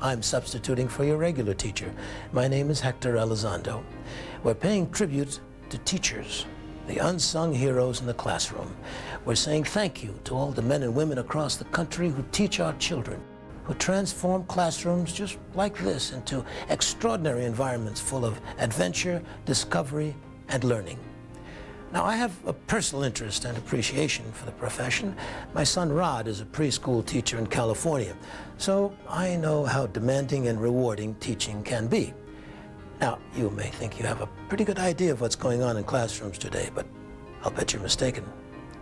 I'm substituting for your regular teacher. My name is Hector Elizondo. We're paying tribute to teachers, the unsung heroes in the classroom. We're saying thank you to all the men and women across the country who teach our children, who transform classrooms just like this into extraordinary environments full of adventure, discovery, and learning. Now, I have a personal interest and appreciation for the profession. My son Rod is a preschool teacher in California, so I know how demanding and rewarding teaching can be. Now, you may think you have a pretty good idea of what's going on in classrooms today, but I'll bet you're mistaken.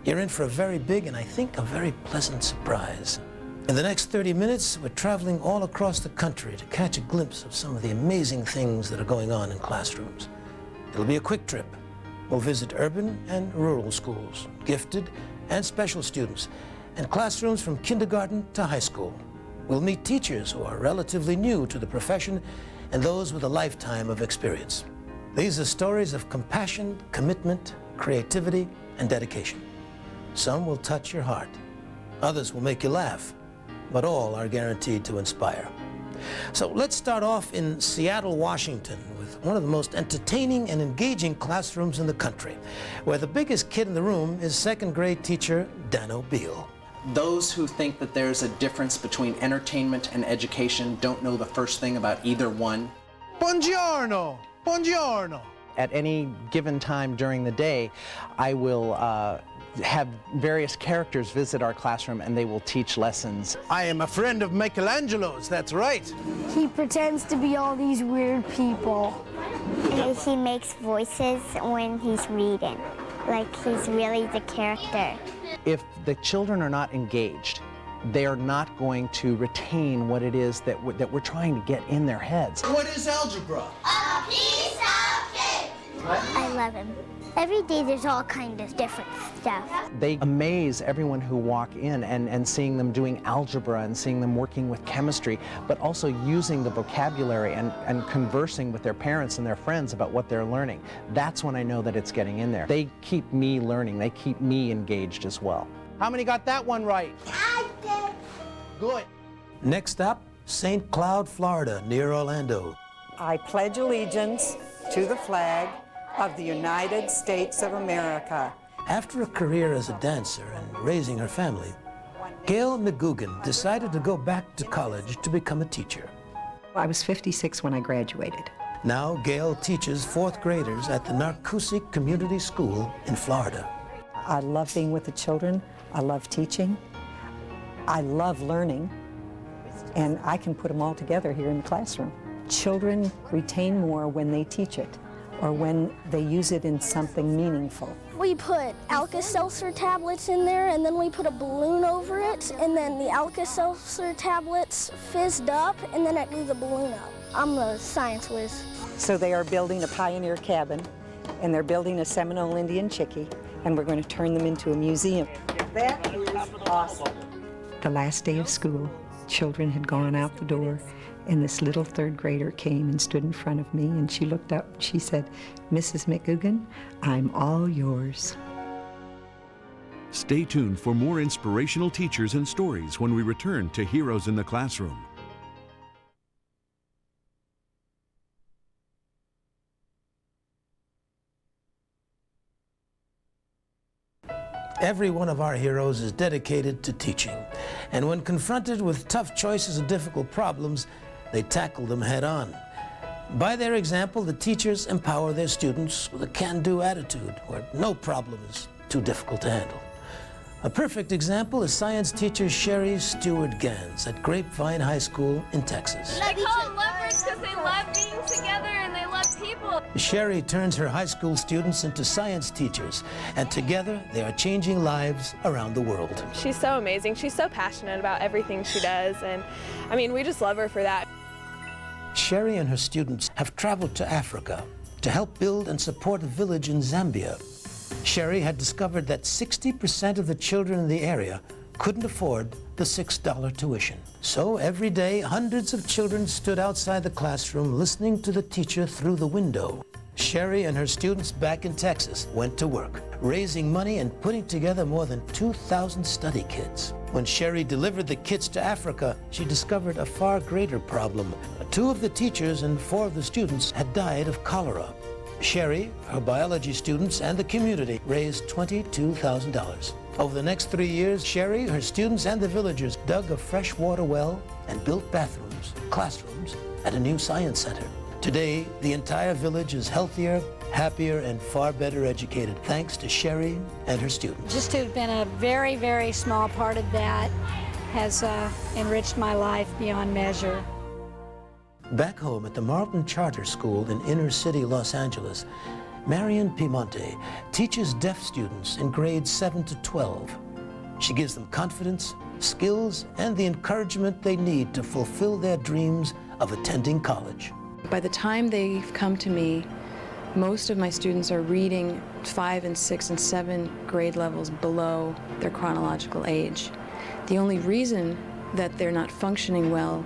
You're in for a very big and I think a very pleasant surprise. In the next 30 minutes, we're traveling all across the country to catch a glimpse of some of the amazing things that are going on in classrooms. It'll be a quick trip. We'll visit urban and rural schools, gifted and special students, and classrooms from kindergarten to high school. We'll meet teachers who are relatively new to the profession and those with a lifetime of experience. These are stories of compassion, commitment, creativity, and dedication. Some will touch your heart. Others will make you laugh, but all are guaranteed to inspire. So let's start off in Seattle, Washington, with one of the most entertaining and engaging classrooms in the country, where the biggest kid in the room is second grade teacher Dano Beal. Those who think that there's a difference between entertainment and education don't know the first thing about either one. Buongiorno! Buongiorno! At any given time during the day, I will have various characters visit our classroom and they will teach lessons. I am a friend of Michelangelo's, that's right. He pretends to be all these weird people. He makes voices when he's reading, like he's really the character. If the children are not engaged, they are not going to retain what it is that we're trying to get in their heads. What is algebra? A piece of cake! I love him. Every day there's all kinds of different stuff. They amaze everyone who walk in and seeing them doing algebra and seeing them working with chemistry, but also using the vocabulary and conversing with their parents and their friends about what they're learning. That's when I know that it's getting in there. They keep me learning. They keep me engaged as well. How many got that one right? I did. Good. Next up, St. Cloud, Florida, near Orlando. I pledge allegiance to the flag of the United States of America. After a career as a dancer and raising her family, Gail McGugan decided to go back to college to become a teacher. I was 56 when I graduated. Now Gail teaches fourth graders at the Narcoossee Community School in Florida. I love being with the children. I love teaching. I love learning. And I can put them all together here in the classroom. Children retain more when they teach it, or when they use it in something meaningful. We put Alka-Seltzer tablets in there, and then we put a balloon over it, and then the Alka-Seltzer tablets fizzed up, and then it blew the balloon up. I'm a science whiz. So they are building a pioneer cabin, and they're building a Seminole Indian chickie, and we're going to turn them into a museum. That is awesome. The last day of school, children had gone out the door, and this little third grader came and stood in front of me, and she looked up and she said, "Mrs. McGugan, I'm all yours." Stay tuned for more inspirational teachers and stories when we return to Heroes in the Classroom. Every one of our heroes is dedicated to teaching, and when confronted with tough choices and difficult problems, they tackle them head on. By their example, the teachers empower their students with a can-do attitude where no problem is too difficult to handle. A perfect example is science teacher Sherry Stewart Gans at Grapevine High School in Texas. I call them lovers because they love being together and they love people. Sherry turns her high school students into science teachers, and together they are changing lives around the world. She's so amazing. She's so passionate about everything she does, and I mean, we just love her for that. Sherry and her students have traveled to Africa to help build and support a village in Zambia. Sherry had discovered that 60% of the children in the area couldn't afford the $6 tuition. So every day, hundreds of children stood outside the classroom listening to the teacher through the window. Sherry and her students back in Texas went to work, raising money and putting together more than 2,000 study kits. When Sherry delivered the kits to Africa, she discovered a far greater problem. 2 of the teachers and 4 of the students had died of cholera. Sherry, her biology students, and the community raised $22,000. Over the next 3 years, Sherry, her students, and the villagers dug a freshwater well and built bathrooms, classrooms, and a new science center. Today, the entire village is healthier, happier, and far better educated, thanks to Sherry and her students. Just to have been a very, very small part of that has enriched my life beyond measure. Back home at the Marlton Charter School in inner city Los Angeles, Marian Piemonte teaches deaf students in grades 7 to 12. She gives them confidence, skills, and the encouragement they need to fulfill their dreams of attending college. By the time they've come to me, most of my students are reading 5 and 6 and 7 grade levels below their chronological age. The only reason that they're not functioning well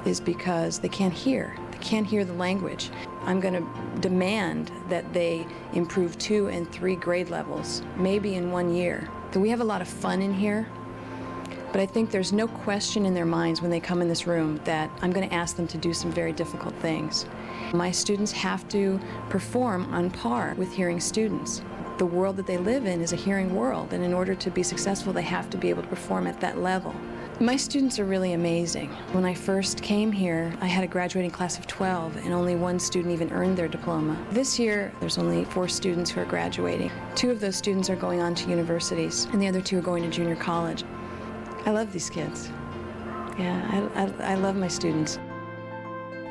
is because they can't hear. They can't hear the language. I'm going to demand that they improve 2 and 3 grade levels, maybe in 1 year. So we have a lot of fun in here, but I think there's no question in their minds when they come in this room that I'm going to ask them to do some very difficult things. My students have to perform on par with hearing students. The world that they live in is a hearing world, and in order to be successful, they have to be able to perform at that level. My students are really amazing. When I first came here, I had a graduating class of 12, and only 1 student even earned their diploma. This year, there's only 4 students who are graduating. 2 of those students are going on to universities, and the other 2 are going to junior college. I love these kids. Yeah, I love my students.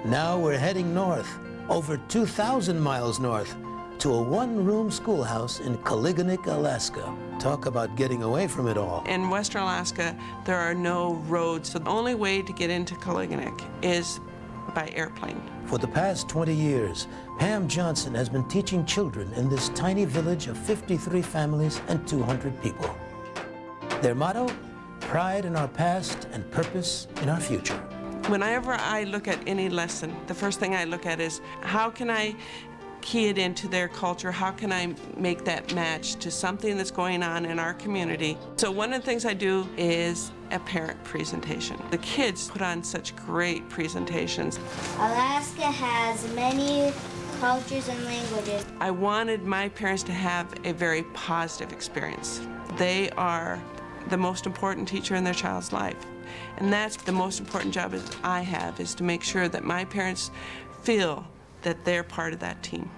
Now we're heading north, over 2,000 miles north, to a 1-room schoolhouse in Koliganek, Alaska. Talk about getting away from it all. In Western Alaska, there are no roads, so the only way to get into Koliganek is by airplane. For the past 20 years, Pam Johnson has been teaching children in this tiny village of 53 families and 200 people. Their motto? Pride in our past and purpose in our future. Whenever I look at any lesson, the first thing I look at is how can I key it into their culture? How can I make that match to something that's going on in our community? So one of the things I do is a parent presentation. The kids put on such great presentations. Alaska has many cultures and languages. I wanted my parents to have a very positive experience. They are the most important teacher in their child's life. And that's the most important job I have, is to make sure that my parents feel that they're part of that team.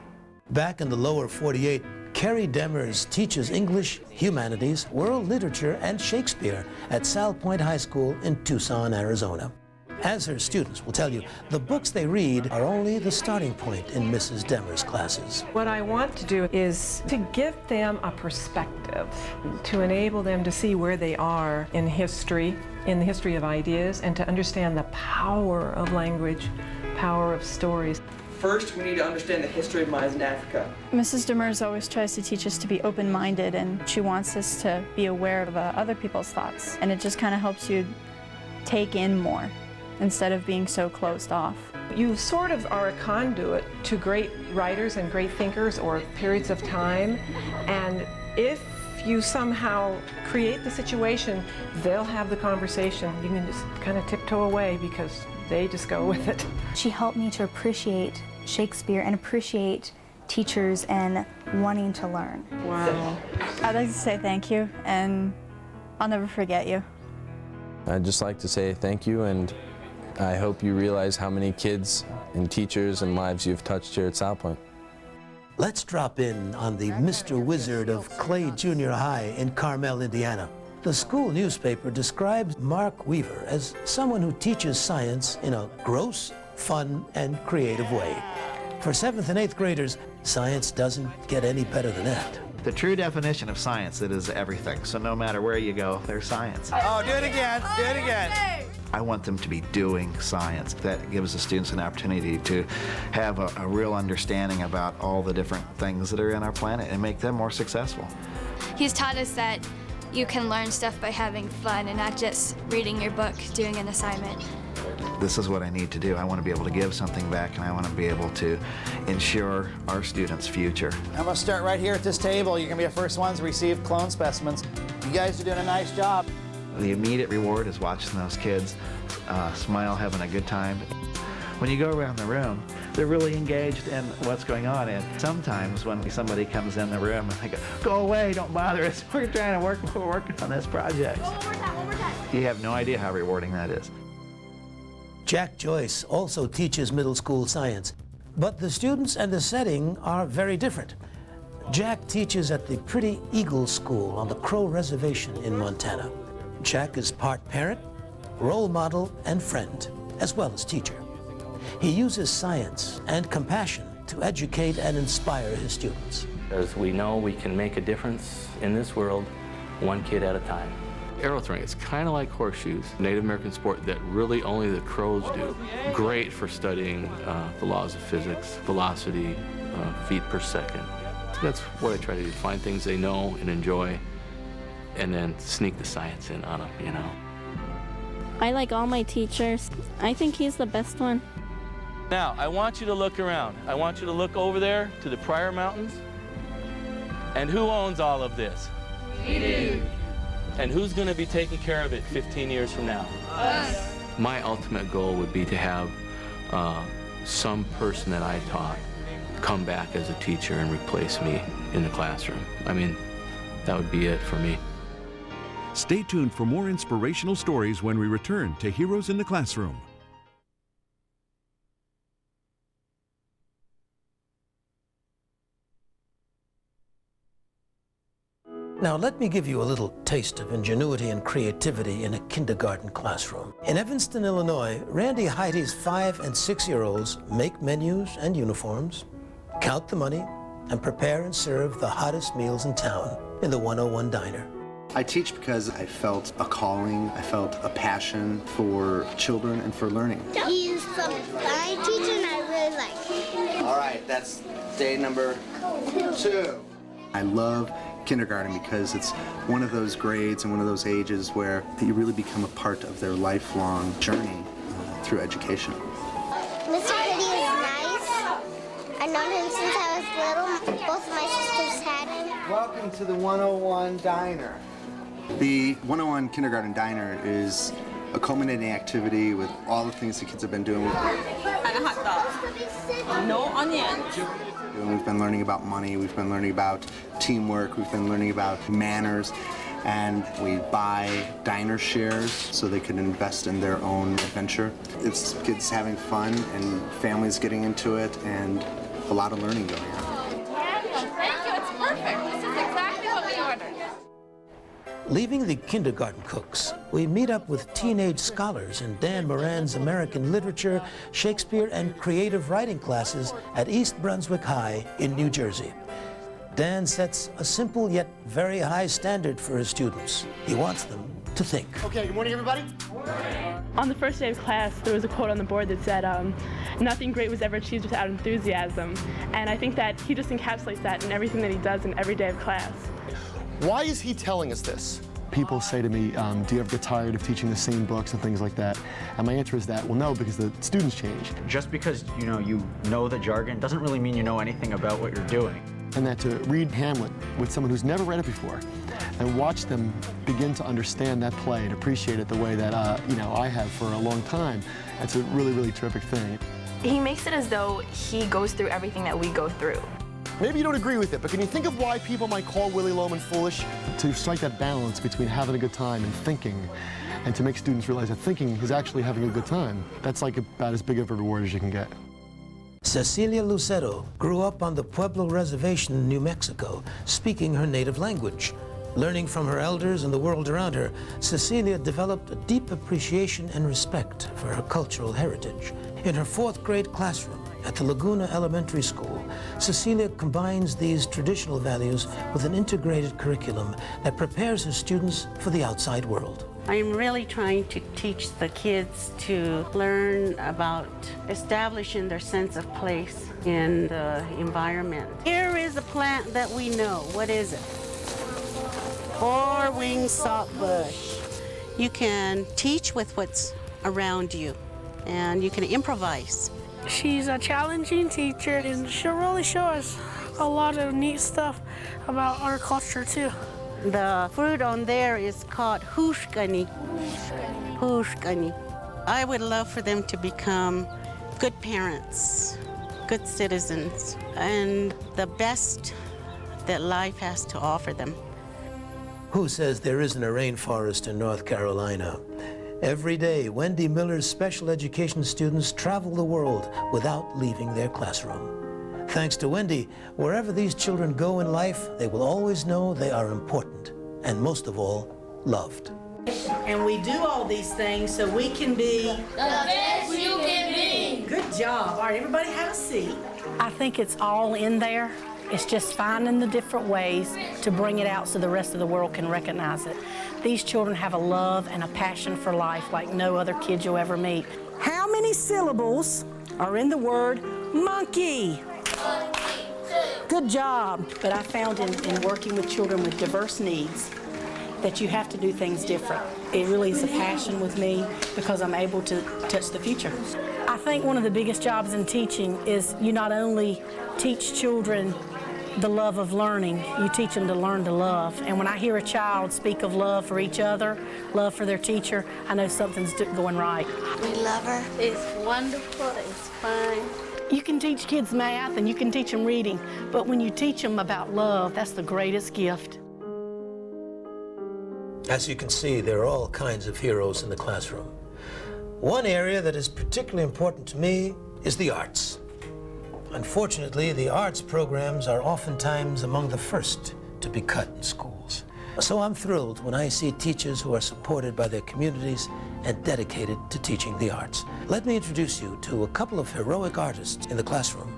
Back in the lower 48, Carrie Demers teaches English, humanities, world literature, and Shakespeare at Sal Point High School in Tucson, Arizona. As her students will tell you, the books they read are only the starting point in Mrs. Demers' classes. What I want to do is to give them a perspective, to enable them to see where they are in history, in the history of ideas, and to understand the power of language, power of stories. First, we need to understand the history of mines in Africa. Mrs. Demers always tries to teach us to be open-minded, and she wants us to be aware of other people's thoughts. And it just kind of helps you take in more instead of being so closed off. You sort of are a conduit to great writers and great thinkers or periods of time, and if you somehow create the situation, they'll have the conversation. You can just kind of tiptoe away because they just go with it. She helped me to appreciate Shakespeare and appreciate teachers and wanting to learn. Wow. I'd like to say thank you, and I'll never forget you. I'd just like to say thank you, and I hope you realize how many kids and teachers and lives you've touched here at Sal Point. Let's drop in on the Mr. Wizard of Clay Junior High in Carmel, Indiana. The school newspaper describes Mark Weaver as someone who teaches science in a gross, fun, and creative way. For 7th and 8th graders, science doesn't get any better than that. The true definition of science, it is everything. So no matter where you go, there's science. Oh, do it again, do it again. I want them to be doing science. That gives the students an opportunity to have a real understanding about all the different things that are in our planet and make them more successful. He's taught us that you can learn stuff by having fun and not just reading your book, doing an assignment. this is what I need to do. I want to be able to give something back, and I want to be able to ensure our students' future. I'm going to start right here at this table. You're going to be the first ones to receive clone specimens. You guys are doing a nice job. The immediate reward is watching those kids smile, having a good time. When you go around the room, they're really engaged in what's going on. And sometimes when somebody comes in the room and they go away, don't bother us. We're trying to we're working on this project. One more time. You have no idea how rewarding that is. Jack Joyce also teaches middle school science, but the students and the setting are very different. Jack teaches at the Pretty Eagle School on the Crow Reservation in Montana. Jack is part parent, role model, and friend, as well as teacher. He uses science and compassion to educate and inspire his students. As we know, we can make a difference in this world, one kid at a time. Arrow throwing, it's kind of like horseshoes, Native American sport that really only the Crows do. Great for studying the laws of physics, velocity, feet per second. That's what I try to do, find things they know and enjoy, and then sneak the science in on them, you know. I like all my teachers. I think he's the best one. Now, I want you to look around. I want you to look over there to the Pryor Mountains. And who owns all of this? We do. And who's going to be taking care of it 15 years from now? Us. My ultimate goal would be to have some person that I taught come back as a teacher and replace me in the classroom. I mean, that would be it for me. Stay tuned for more inspirational stories when we return to Heroes in the Classroom. Now, let me give you a little taste of ingenuity and creativity in a kindergarten classroom. In Evanston, Illinois, Randy Heidi's 5- and 6-year-olds make menus and uniforms, count the money, and prepare and serve the hottest meals in town in the 101 Diner. I teach because I felt a calling, I felt a passion for children and for learning. He's the fine teacher and I really like him. All right, that's day number 2. I love kindergarten because it's one of those grades and one of those ages where you really become a part of their lifelong journey through education. Mr. Hoodie is nice. I've known him since I was little. Both of my sisters had him. Welcome to the 101 Diner. The 101 Kindergarten Diner is a culminating activity with all the things the kids have been doing. And a hot dog. No onion. We've been learning about money, we've been learning about teamwork, we've been learning about manners, and we buy diner shares so they can invest in their own adventure. It's kids having fun and families getting into it and a lot of learning going on. Thank you, it's perfect. This is exactly what we ordered. Leaving the kindergarten cooks, we meet up with teenage scholars in Dan Moran's American Literature, Shakespeare, and Creative Writing classes at East Brunswick High in New Jersey. Dan sets a simple yet very high standard for his students. He wants them to think. Okay, good morning, everybody. On the first day of class, there was a quote on the board that said, nothing great was ever achieved without enthusiasm. And I think that he just encapsulates that in everything that he does in every day of class. Why is he telling us this? People say to me, do you ever get tired of teaching the same books and things like that? And my answer is that, well, no, because the students change. Just because you know the jargon doesn't really mean you know anything about what you're doing. And that to read Hamlet with someone who's never read it before and watch them begin to understand that play and appreciate it the way that I have for a long time, that's a really, really terrific thing. He makes it as though he goes through everything that we go through. Maybe you don't agree with it, but can you think of why people might call Willy Loman foolish? To strike that balance between having a good time and thinking, and to make students realize that thinking is actually having a good time, that's like about as big of a reward as you can get. Cecilia Lucero grew up on the Pueblo Reservation in New Mexico, speaking her native language. Learning from her elders and the world around her, Cecilia developed a deep appreciation and respect for her cultural heritage. In her 4th grade classroom at the Laguna Elementary School, Cecilia combines these traditional values with an integrated curriculum that prepares her students for the outside world. I'm really trying to teach the kids to learn about establishing their sense of place in the environment. Here is a plant that we know. What is it? 4-winged saltbush. You can teach with what's around you. and you can improvise. She's a challenging teacher, and she'll really show us a lot of neat stuff about our culture too. The fruit on there is called hushkani. Hushkani. I would love for them to become good parents, good citizens, and the best that life has to offer them. Who says there isn't a rainforest in North Carolina? Every day, Wendy Miller's special education students travel the world without leaving their classroom. Thanks to Wendy, wherever these children go in life, they will always know they are important, and most of all, loved. And we do all these things so we can be the best you can be. Good job. All right, everybody have a seat. I think it's all in there. It's just finding the different ways to bring it out so the rest of the world can recognize it. These children have a love and a passion for life like no other kid you'll ever meet. How many syllables are in the word monkey? Good job. But I found in working with children with diverse needs that you have to do things different. It really is a passion with me because I'm able to touch the future. I think one of the biggest jobs in teaching is you not only teach children the love of learning, you teach them to learn to love. And when I hear a child speak of love for each other, love for their teacher, I know something's going right. We love her. It's wonderful, it's fine. You can teach kids math and you can teach them reading, but when you teach them about love, that's the greatest gift. As you can see, there are all kinds of heroes in the classroom. One area that is particularly important to me is the arts. Unfortunately, the arts programs are oftentimes among the first to be cut in schools. So I'm thrilled when I see teachers who are supported by their communities and dedicated to teaching the arts. Let me introduce you to a couple of heroic artists in the classroom.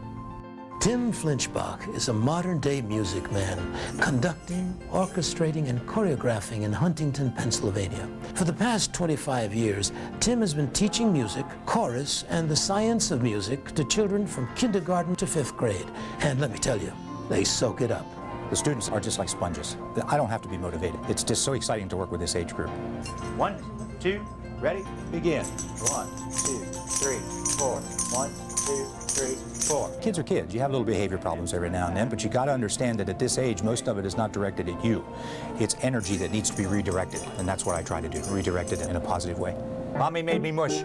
Tim Flinchbach is a modern-day music man, conducting, orchestrating, and choreographing in Huntington, Pennsylvania. For the past 25 years, Tim has been teaching music, chorus, and the science of music to children from kindergarten to 5th grade. And let me tell you, they soak it up. The students are just like sponges. I don't have to be motivated. It's just so exciting to work with this age group. 1, 2, ready, begin. 1, 2, 3, 4. 1, 2, 3, 4. Kids are kids. You have little behavior problems every now and then, but you got to understand that at this age, most of it is not directed at you. It's energy that needs to be redirected, and that's what I try to do, redirect it in a positive way. Mommy made me mush.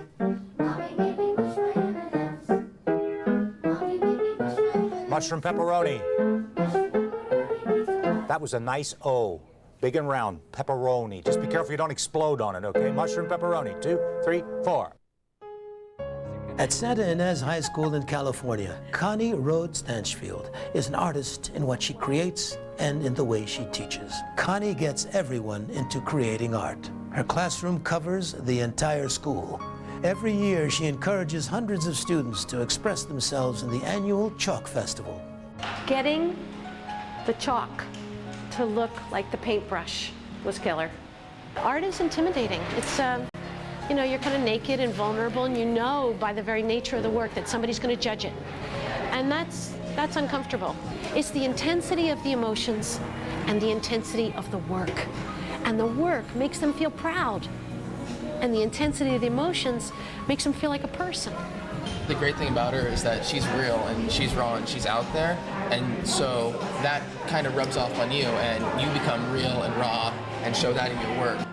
Mushroom pepperoni. That was a nice O. Big and round, pepperoni. Just be careful you don't explode on it, okay? Mushroom pepperoni. 2, 3, 4. At Santa Ynez High School in California, Connie Rhodes Stanchfield is an artist in what she creates and in the way she teaches. Connie gets everyone into creating art. Her classroom covers the entire school. Every year, she encourages hundreds of students to express themselves in the annual Chalk Festival. Getting the chalk to look like the paintbrush was killer. Art is intimidating. It's you know, you're kind of naked and vulnerable, and you know by the very nature of the work that somebody's going to judge it. And that's uncomfortable. It's the intensity of the emotions and the intensity of the work. And the work makes them feel proud. And the intensity of the emotions makes them feel like a person. The great thing about her is that she's real and she's raw and she's out there. And so that kind of rubs off on you, and you become real and raw and show that in your work.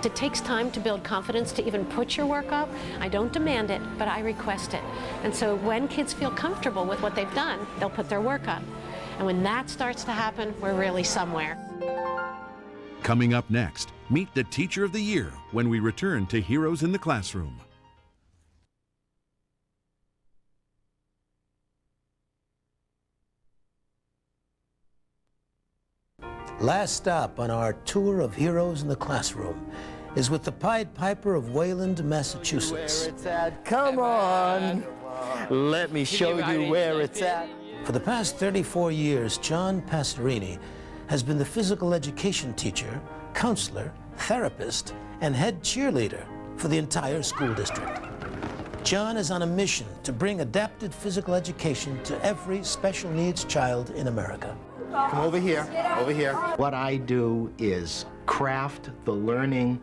It takes time to build confidence to even put your work up. I don't demand it, but I request it. And so when kids feel comfortable with what they've done, they'll put their work up. And when that starts to happen, we're really somewhere. Coming up next, meet the Teacher of the Year when we return to Heroes in the Classroom. Last stop on our tour of Heroes in the Classroom is with the Pied Piper of Wayland, Massachusetts. Where it's at. Come on. Let me show you where it's at. For the past 34 years, John Passerini has been the physical education teacher, counselor, therapist, and head cheerleader for the entire school district. John is on a mission to bring adapted physical education to every special needs child in America. Come over here, over here. What I do is craft the learning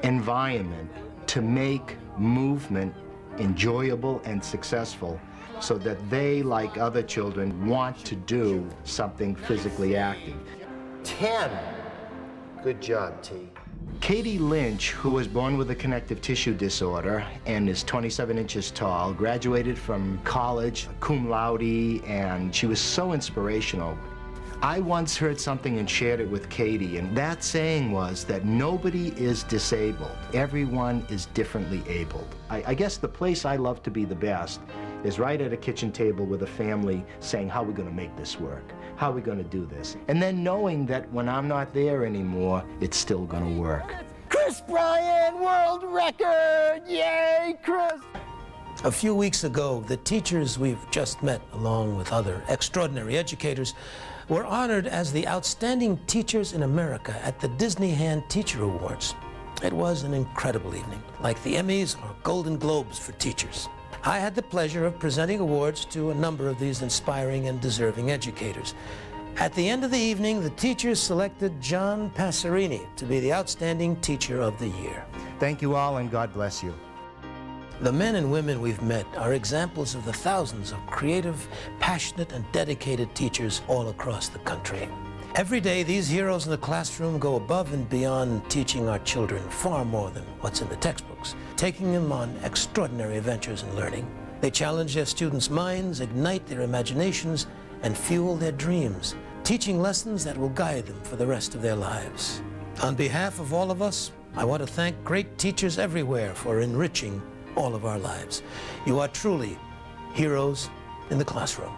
environment to make movement enjoyable and successful so that they, like other children, want to do something physically active. 10. Good job, T. Katie Lynch, who was born with a connective tissue disorder and is 27 inches tall, graduated from college cum laude, and she was so inspirational. I once heard something and shared it with Katie, and that saying was that nobody is disabled. Everyone is differently abled. I guess the place I love to be the best is right at a kitchen table with a family saying, how are we going to make this work? How are we going to do this? And then knowing that when I'm not there anymore, it's still going to work. Chris Bryan, world record! Yay, Chris! A few weeks ago, the teachers we've just met, along with other extraordinary educators, were honored as the Outstanding Teachers in America at the Disney Hand Teacher Awards. It was an incredible evening, like the Emmys or Golden Globes for teachers. I had the pleasure of presenting awards to a number of these inspiring and deserving educators. At the end of the evening, the teachers selected John Passerini to be the Outstanding Teacher of the Year. Thank you all, and God bless you. The men and women we've met are examples of the thousands of creative, passionate, and dedicated teachers all across the country. Every day, these heroes in the classroom go above and beyond teaching our children far more than what's in the textbooks, taking them on extraordinary adventures in learning. They challenge their students' minds, ignite their imaginations, and fuel their dreams, teaching lessons that will guide them for the rest of their lives. On behalf of all of us, I want to thank great teachers everywhere for enriching all of our lives. You are truly heroes in the classroom.